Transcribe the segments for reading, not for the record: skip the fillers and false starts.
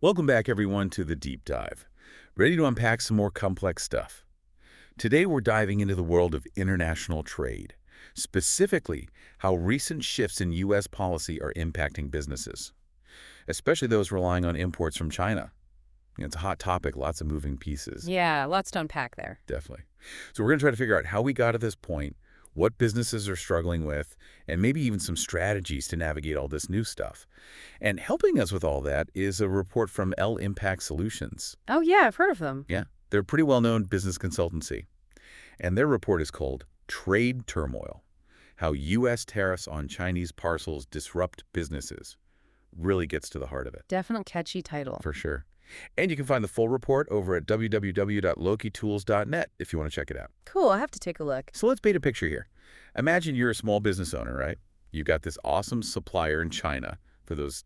Welcome back, everyone, to the Deep Dive. Ready to unpack some more complex stuff? Today, we're diving into the world of international trade, specifically how recent shifts in U.S. policy are impacting businesses, especially those relying on imports from China. It's a hot topic, lots of moving pieces. Yeah, lots to unpack there. Definitely. So we're going to try to figure out how we got to this point, what businesses are struggling with, and maybe even some strategies to navigate all this new stuff. And helping us with all that is a report from L Impact Solutions. Oh, yeah, I've heard of them. Yeah, they're a pretty well-known business consultancy. And their report is called Trade Turmoil, How U.S. Tariffs on Chinese Parcels Disrupt Businesses. Really gets to the heart of it. Definite catchy title. For sure. And you can find the full report over at www.lokitools.net if you want to check it out. Cool, I have to take a look. So let's paint a picture here. Imagine you're a small business owner, right? You've got this awesome supplier in China for those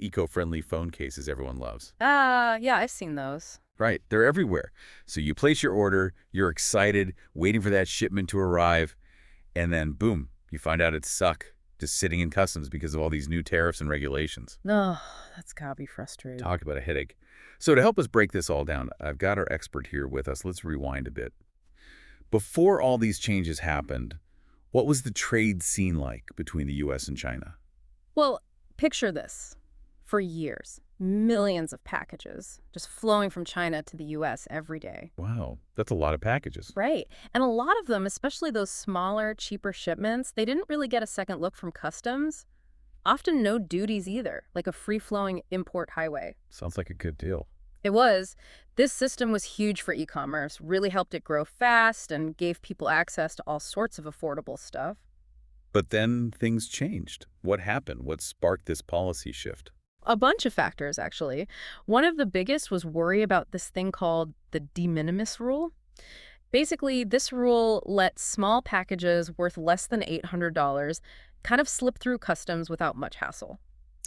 eco-friendly phone cases everyone loves. Yeah, I've seen those. Right, they're everywhere. So you place your order, you're excited, waiting for that shipment to arrive, and then boom, you find out it's stuck, just sitting in customs because of all these new tariffs and regulations. Oh, that's gotta be frustrating. Talk about a headache. So to help us break this all down, I've got our expert here with us. Let's rewind a bit. Before all these changes happened, what was the trade scene like between the U.S. and China? Well, picture this. For years, millions of packages just flowing from China to the U.S. every day. Wow, that's a lot of packages. Right. And a lot of them, especially those smaller, cheaper shipments, they didn't really get a second look from customs. Often no duties either, like a free-flowing import highway. Sounds like a good deal. It was. This system was huge for e-commerce, really helped it grow fast and gave people access to all sorts of affordable stuff. But then things changed. What happened? What sparked this policy shift? A bunch of factors, actually. One of the biggest was worry about this thing called the de minimis rule. Basically, this rule let small packages worth less than $800 kind of slip through customs without much hassle.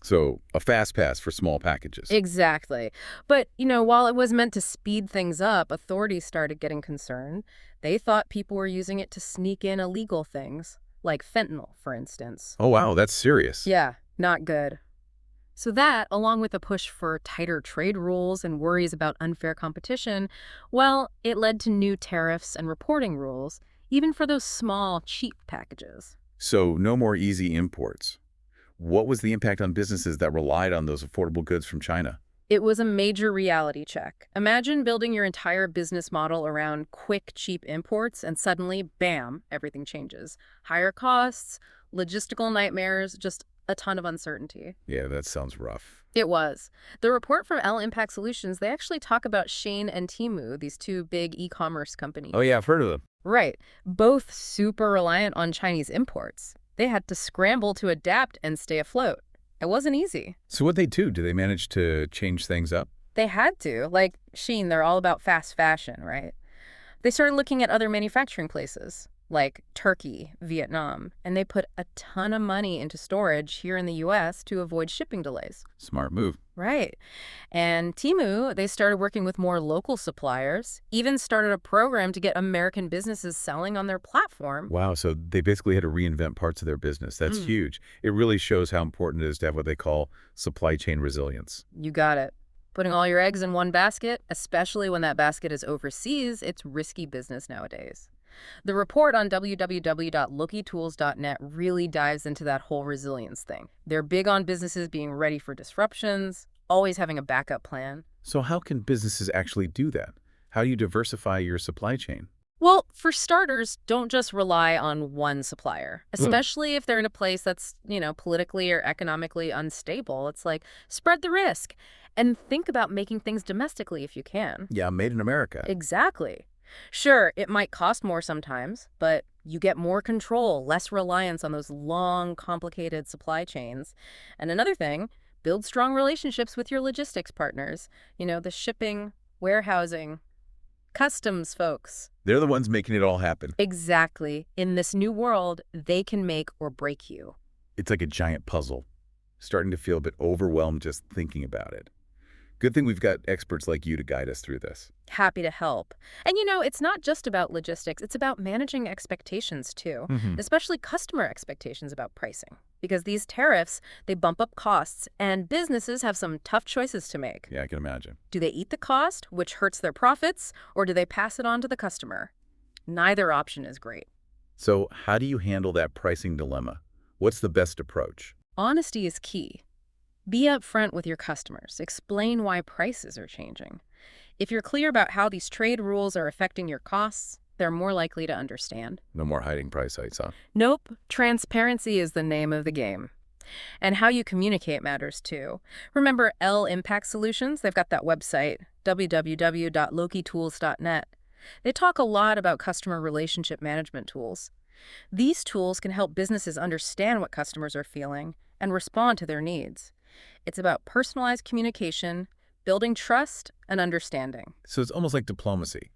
So, a fast pass for small packages. Exactly. But, while it was meant to speed things up, authorities started getting concerned. They thought people were using it to sneak in illegal things, like fentanyl, for instance. Oh, wow, that's serious. Yeah, not good. So that, along with a push for tighter trade rules and worries about unfair competition, well, it led to new tariffs and reporting rules, even for those small, cheap packages. So, no more easy imports. What was the impact on businesses that relied on those affordable goods from China? It was a major reality check. Imagine building your entire business model around quick, cheap imports, and suddenly, bam, everything changes. Higher costs, logistical nightmares, just a ton of uncertainty. Yeah, that sounds rough. It was. The report from L Impact Solutions, they actually talk about Shein and Temu, these two big e-commerce companies. Oh, yeah, I've heard of them. Right. Both super reliant on Chinese imports. They had to scramble to adapt and stay afloat. It wasn't easy. So what'd they do? Did they manage to change things up? They had to. Like Shein, they're all about fast fashion, right? They started looking at other manufacturing places, like Turkey, Vietnam, and they put a ton of money into storage here in the U.S. to avoid shipping delays. Smart move. Right. And Temu, they started working with more local suppliers, even started a program to get American businesses selling on their platform. Wow, so they basically had to reinvent parts of their business. That's huge. It really shows how important it is to have what they call supply chain resilience. You got it. Putting all your eggs in one basket, especially when that basket is overseas, it's risky business nowadays. The report on www.lokitools.net really dives into that whole resilience thing. They're big on businesses being ready for disruptions, always having a backup plan. So how can businesses actually do that? How do you diversify your supply chain? Well, for starters, don't just rely on one supplier, especially if they're in a place that's, politically or economically unstable. It's like, spread the risk and think about making things domestically if you can. Yeah, made in America. Exactly. Sure, it might cost more sometimes, but you get more control, less reliance on those long, complicated supply chains. And another thing, build strong relationships with your logistics partners. The shipping, warehousing, customs folks. They're the ones making it all happen. Exactly. In this new world, they can make or break you. It's like a giant puzzle. Starting to feel a bit overwhelmed just thinking about it. Good thing we've got experts like you to guide us through this. Happy to help. And it's not just about logistics, it's about managing expectations too, especially customer expectations about pricing. because these tariffs, they bump up costs, and businesses have some tough choices to make. Yeah, I can imagine. Do they eat the cost, which hurts their profits, or do they pass it on to the customer? Neither option is great. So how do you handle that pricing dilemma? What's the best approach? Honesty is key. Be upfront with your customers. Explain why prices are changing. If you're clear about how these trade rules are affecting your costs, they're more likely to understand. No more hiding price hikes, huh? Nope, transparency is the name of the game. And how you communicate matters too. Remember L Impact Solutions? They've got that website, www.lokitools.net. They talk a lot about customer relationship management tools. These tools can help businesses understand what customers are feeling and respond to their needs. It's about personalized communication, building trust, and understanding. So it's almost like diplomacy,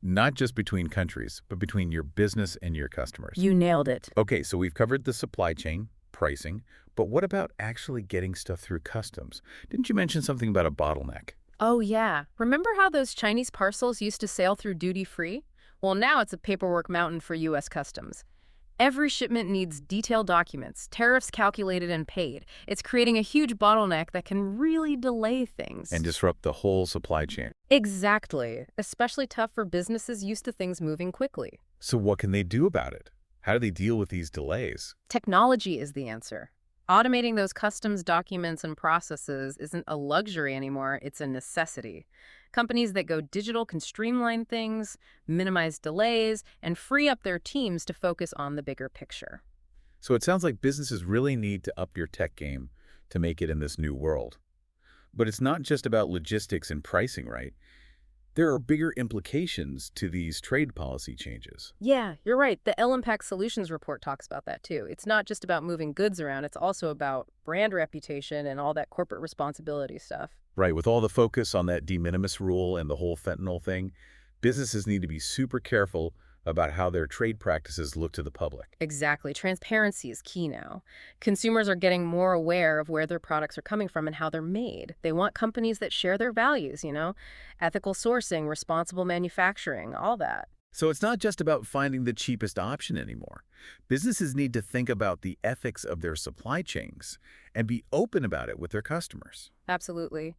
not just between countries, but between your business and your customers. You nailed it. Okay, so we've covered the supply chain, pricing, but what about actually getting stuff through customs? Didn't you mention something about a bottleneck? Oh, yeah. Remember how those Chinese parcels used to sail through duty-free? Well, now it's a paperwork mountain for U.S. Customs. Every shipment needs detailed documents, tariffs calculated and paid. It's creating a huge bottleneck that can really delay things. And disrupt the whole supply chain. Exactly. Especially tough for businesses used to things moving quickly. So what can they do about it? How do they deal with these delays? Technology is the answer. Automating those customs documents and processes isn't a luxury anymore, it's a necessity. Companies that go digital can streamline things, minimize delays, and free up their teams to focus on the bigger picture. So it sounds like businesses really need to up your tech game to make it in this new world. But it's not just about logistics and pricing, right? There are bigger implications to these trade policy changes. Yeah, you're right. The L Impact Solutions report talks about that too. It's not just about moving goods around, it's also about brand reputation and all that corporate responsibility stuff. Right, with all the focus on that de minimis rule and the whole fentanyl thing, businesses need to be super careful about how their trade practices look to the public. Exactly. Transparency is key now. Consumers are getting more aware of where their products are coming from and how they're made. They want companies that share their values, ethical sourcing, responsible manufacturing, all that. So it's not just about finding the cheapest option anymore. Businesses need to think about the ethics of their supply chains and be open about it with their customers. Absolutely.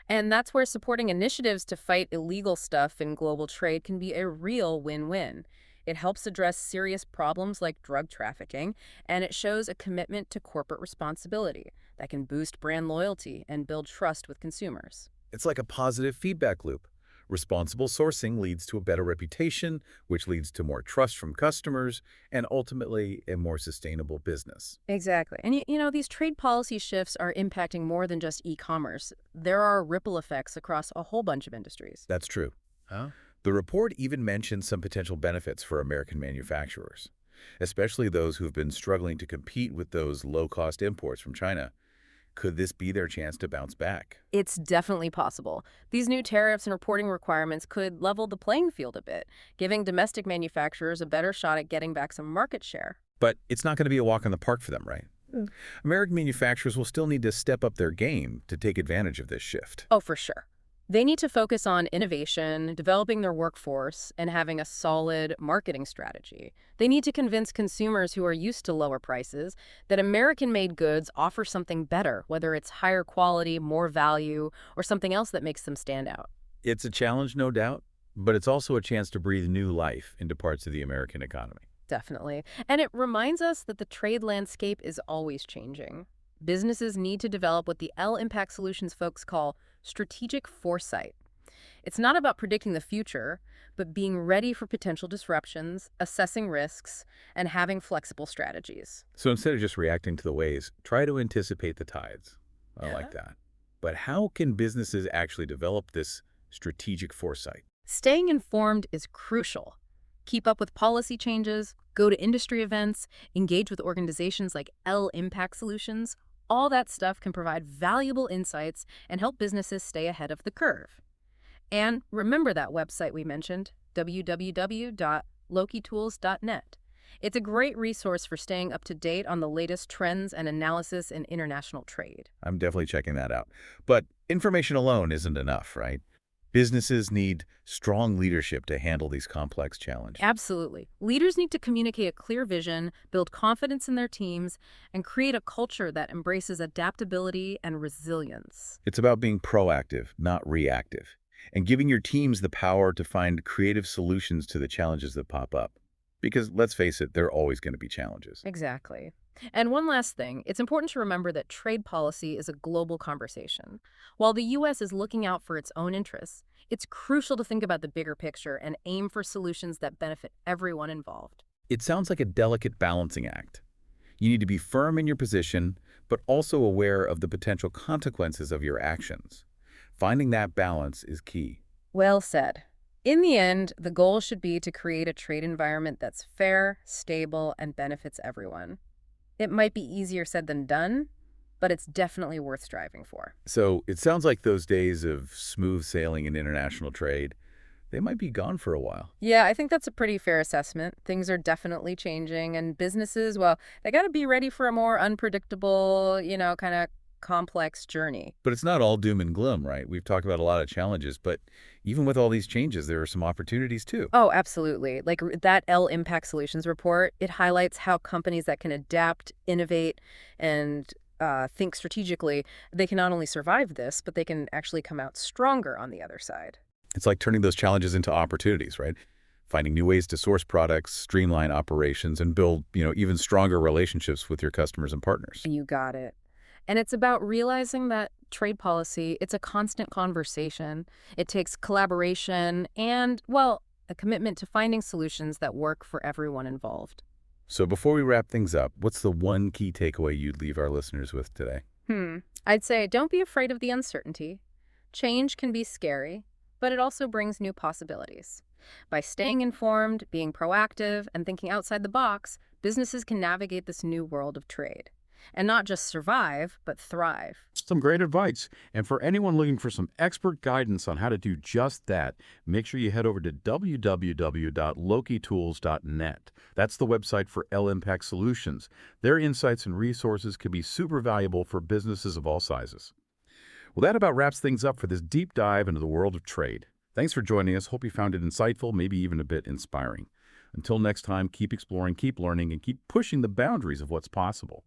And that's where supporting initiatives to fight illegal stuff in global trade can be a real win-win. It helps address serious problems like drug trafficking, and it shows a commitment to corporate responsibility that can boost brand loyalty and build trust with consumers. It's like a positive feedback loop. Responsible sourcing leads to a better reputation, which leads to more trust from customers, and ultimately a more sustainable business. Exactly. And these trade policy shifts are impacting more than just e-commerce. There are ripple effects across a whole bunch of industries. That's true. Huh? The report even mentions some potential benefits for American manufacturers, especially those who've been struggling to compete with those low-cost imports from China. Could this be their chance to bounce back? It's definitely possible. These new tariffs and reporting requirements could level the playing field a bit, giving domestic manufacturers a better shot at getting back some market share. But it's not going to be a walk in the park for them, right? Mm. American manufacturers will still need to step up their game to take advantage of this shift. Oh, for sure. They need to focus on innovation, developing their workforce, and having a solid marketing strategy. They need to convince consumers who are used to lower prices that American-made goods offer something better, whether it's higher quality, more value, or something else that makes them stand out. It's a challenge, no doubt, but it's also a chance to breathe new life into parts of the American economy. Definitely. And it reminds us that the trade landscape is always changing. Businesses need to develop what the L Impact Solutions folks call strategic foresight. It's not about predicting the future, but being ready for potential disruptions, assessing risks, and having flexible strategies. So instead of just reacting to the waves, try to anticipate the tides. I like that. But how can businesses actually develop this strategic foresight? Staying informed is crucial. Keep up with policy changes, go to industry events, engage with organizations like L Impact Solutions. All that stuff can provide valuable insights and help businesses stay ahead of the curve. And remember that website we mentioned, www.lokitools.net. It's a great resource for staying up to date on the latest trends and analysis in international trade. I'm definitely checking that out. But information alone isn't enough, right? Businesses need strong leadership to handle these complex challenges. Absolutely. Leaders need to communicate a clear vision, build confidence in their teams, and create a culture that embraces adaptability and resilience. It's about being proactive, not reactive, and giving your teams the power to find creative solutions to the challenges that pop up. Because let's face it, there are always going to be challenges. Exactly. And one last thing, it's important to remember that trade policy is a global conversation. While the U.S. is looking out for its own interests, it's crucial to think about the bigger picture and aim for solutions that benefit everyone involved. It sounds like a delicate balancing act. You need to be firm in your position, but also aware of the potential consequences of your actions. Finding that balance is key. Well said. In the end, the goal should be to create a trade environment that's fair, stable, and benefits everyone. It might be easier said than done, but it's definitely worth striving for. So it sounds like those days of smooth sailing in international trade, they might be gone for a while. Yeah, I think that's a pretty fair assessment. Things are definitely changing, and businesses, well, they got to be ready for a more unpredictable, kind of complex journey. But it's not all doom and gloom, right? We've talked about a lot of challenges, but even with all these changes, there are some opportunities too. Oh, absolutely. Like that L Impact Solutions report, it highlights how companies that can adapt, innovate, and think strategically, they can not only survive this, but they can actually come out stronger on the other side. It's like turning those challenges into opportunities, right? Finding new ways to source products, streamline operations, and build, even stronger relationships with your customers and partners. You got it. And it's about realizing that trade policy, it's a constant conversation. It takes collaboration and, well, a commitment to finding solutions that work for everyone involved. So before we wrap things up, what's the one key takeaway you'd leave our listeners with today? I'd say don't be afraid of the uncertainty. Change can be scary, but it also brings new possibilities. By staying informed, being proactive, and thinking outside the box, businesses can navigate this new world of trade. And not just survive, but thrive. Some great advice. And for anyone looking for some expert guidance on how to do just that, make sure you head over to www.lokitools.net. That's the website for L Impact Solutions. Their insights and resources can be super valuable for businesses of all sizes. Well, that about wraps things up for this deep dive into the world of trade. Thanks for joining us. Hope you found it insightful, maybe even a bit inspiring. Until next time, keep exploring, keep learning, and keep pushing the boundaries of what's possible.